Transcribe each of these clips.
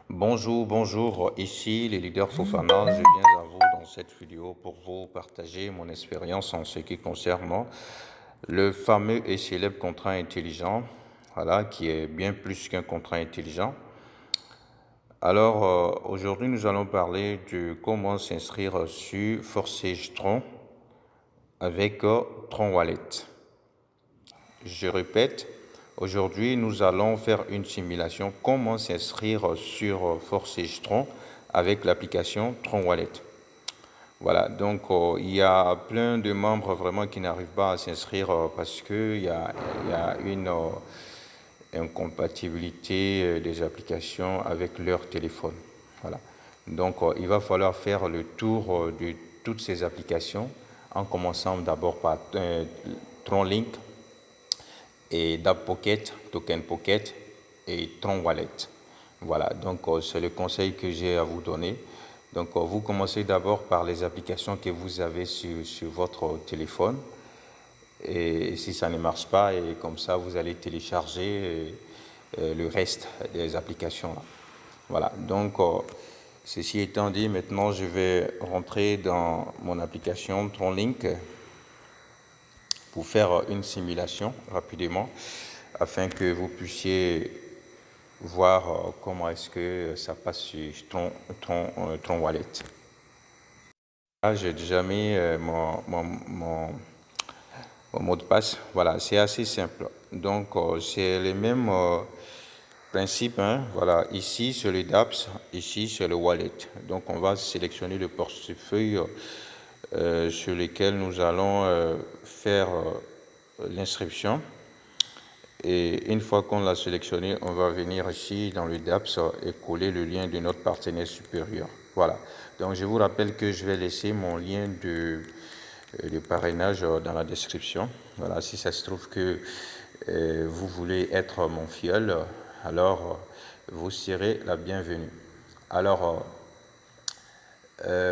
Bonjour, ici le leader Fofana, je viens à vous dans cette vidéo pour vous partager mon expérience en ce qui concerne le fameux et célèbre contrat intelligent, voilà, qui est bien plus qu'un contrat intelligent. Alors, aujourd'hui, nous allons parler de comment s'inscrire sur Forsage Tron avec Tron Wallet. Je répète, aujourd'hui, nous allons faire une simulation comment s'inscrire sur Forsage Tron avec l'application Tron Wallet. Voilà, donc il y a plein de membres vraiment qui n'arrivent pas à s'inscrire parce qu'il y a une incompatibilité des applications avec leur téléphone. Voilà. Donc il va falloir faire le tour de toutes ces applications en commençant d'abord par TronLink et Dab Pocket, Token Pocket et Tron Wallet. Voilà, donc c'est le conseil que j'ai à vous donner. Donc vous commencez d'abord par les applications que vous avez sur votre téléphone. Et si ça ne marche pas, et comme ça, vous allez télécharger le reste des applications. Voilà, donc ceci étant dit, maintenant je vais rentrer dans mon application TronLink pour faire une simulation rapidement afin que vous puissiez voir comment est-ce que ça passe sur ton wallet. Là, j'ai déjà mis mon mot de passe. Voilà, c'est assez simple. Donc, c'est les mêmes principes. Hein. Voilà, ici, c'est le DApps, ici, c'est le wallet. Donc, on va sélectionner le portefeuille sur lequel nous allons faire l'inscription. Et une fois qu'on l'a sélectionné, on va venir ici dans le DApps et coller le lien de notre partenaire supérieur. Voilà. Donc, je vous rappelle que je vais laisser mon lien de parrainage dans la description. Voilà. Si ça se trouve que vous voulez être mon filleul, alors vous serez la bienvenue. Alors,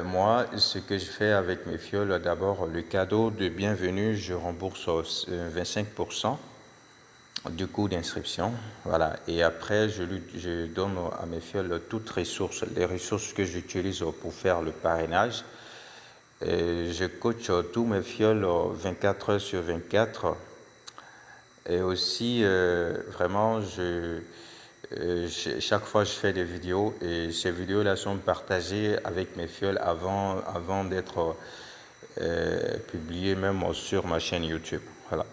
moi, ce que je fais avec mes fioles, d'abord, le cadeau de bienvenue, je rembourse 25% du coût d'inscription. Voilà. Et après, je donne à mes fioles toutes ressources, les ressources que j'utilise pour faire le parrainage. Et je coach tous mes fioles 24 heures sur 24. Et aussi, vraiment, chaque fois, je fais des vidéos et ces vidéos-là sont partagées avec mes fioles avant d'être publiées même sur ma chaîne YouTube. Voilà.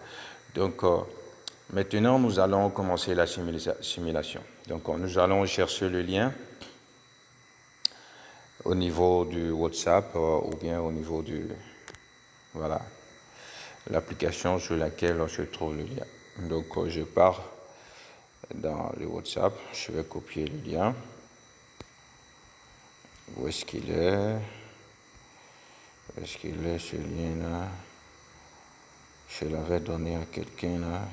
Donc, maintenant, nous allons commencer la simulation. Donc, nous allons chercher le lien au niveau du WhatsApp ou bien au niveau du... Voilà, l'application sur laquelle se trouve le lien. Donc, je pars dans le WhatsApp, je vais copier le lien. Où est-ce qu'il est? Où est-ce qu'il est, ce lien-là? Je l'avais donné à quelqu'un là,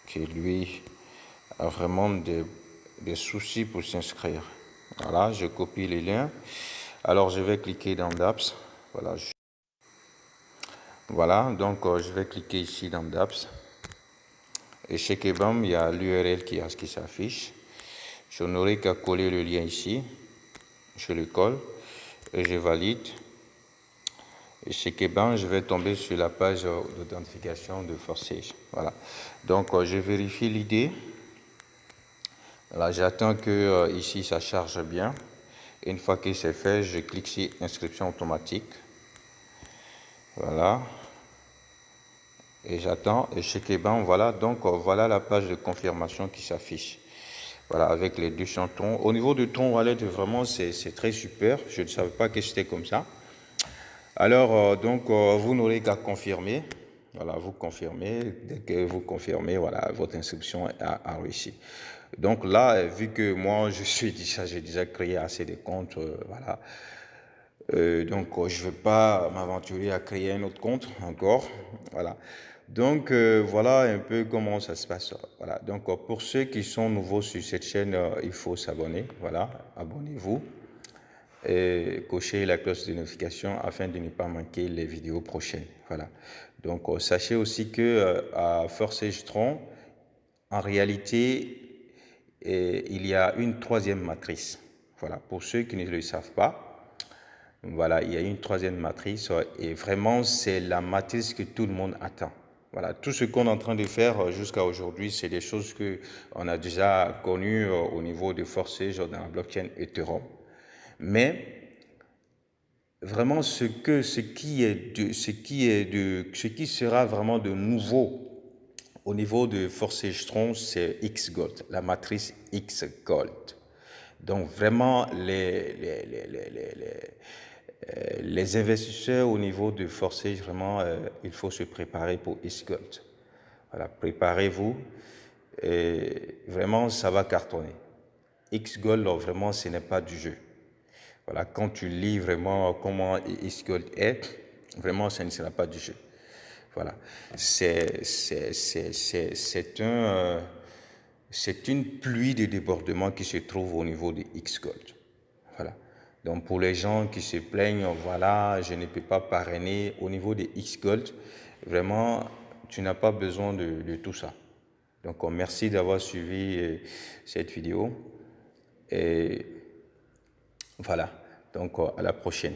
qui lui a vraiment des soucis pour s'inscrire. Voilà, je copie les liens. Alors, je vais cliquer dans DApps. Voilà, voilà, donc je vais cliquer ici dans DApps. Et chez Kebam, il y a l'URL qui s'affiche. Je n'aurai qu'à coller le lien ici. Je le colle et je valide. Et chez Kebam, je vais tomber sur la page d'authentification de Forsage. Voilà. Donc, je vérifie l'idée. Là, j'attends que ici, ça charge bien. Et une fois que c'est fait, je clique sur inscription automatique. Voilà. Et j'attends. Et chez Kebam, voilà. Donc, voilà la page de confirmation qui s'affiche. Voilà, avec les deux chantons. Au niveau du Tron Wallet, vraiment, c'est très super. Je ne savais pas que c'était comme ça. Alors, donc, vous n'aurez qu'à confirmer. Voilà, vous confirmez. Dès que vous confirmez, voilà, votre inscription a réussi. Donc là, vu que moi, j'ai déjà créé assez de comptes, voilà. Donc, je ne vais pas m'aventurer à créer un autre compte encore. Voilà. Donc, voilà un peu comment ça se passe. Voilà. Donc, pour ceux qui sont nouveaux sur cette chaîne, il faut s'abonner. Voilà, abonnez-vous et cochez la cloche de notification afin de ne pas manquer les vidéos prochaines. Voilà. Donc, sachez aussi que à Forsage Tron, en réalité, il y a une troisième matrice. Voilà, pour ceux qui ne le savent pas, voilà, il y a une troisième matrice et vraiment, c'est la matrice que tout le monde attend. Voilà, tout ce qu'on est en train de faire jusqu'à aujourd'hui, c'est des choses qu'on a déjà connues au niveau de Forsage dans la blockchain Ethereum. Mais vraiment, ce qui sera vraiment de nouveau au niveau de Forsage Strong, c'est X-Gold, la matrice X-Gold. Donc vraiment, les investisseurs au niveau de Forsage, vraiment, il faut se préparer pour X-Gold. Voilà, préparez-vous. Et vraiment, ça va cartonner. X-Gold, vraiment, ce n'est pas du jeu. Voilà, quand tu lis vraiment comment X-Gold est, vraiment, ce ne sera pas du jeu. Voilà, c'est une pluie de débordements qui se trouve au niveau de X-Gold. Voilà. Donc pour les gens qui se plaignent, voilà, je ne peux pas parrainer au niveau de X-Gold, vraiment, tu n'as pas besoin de tout ça. Donc merci d'avoir suivi cette vidéo et voilà, donc à la prochaine.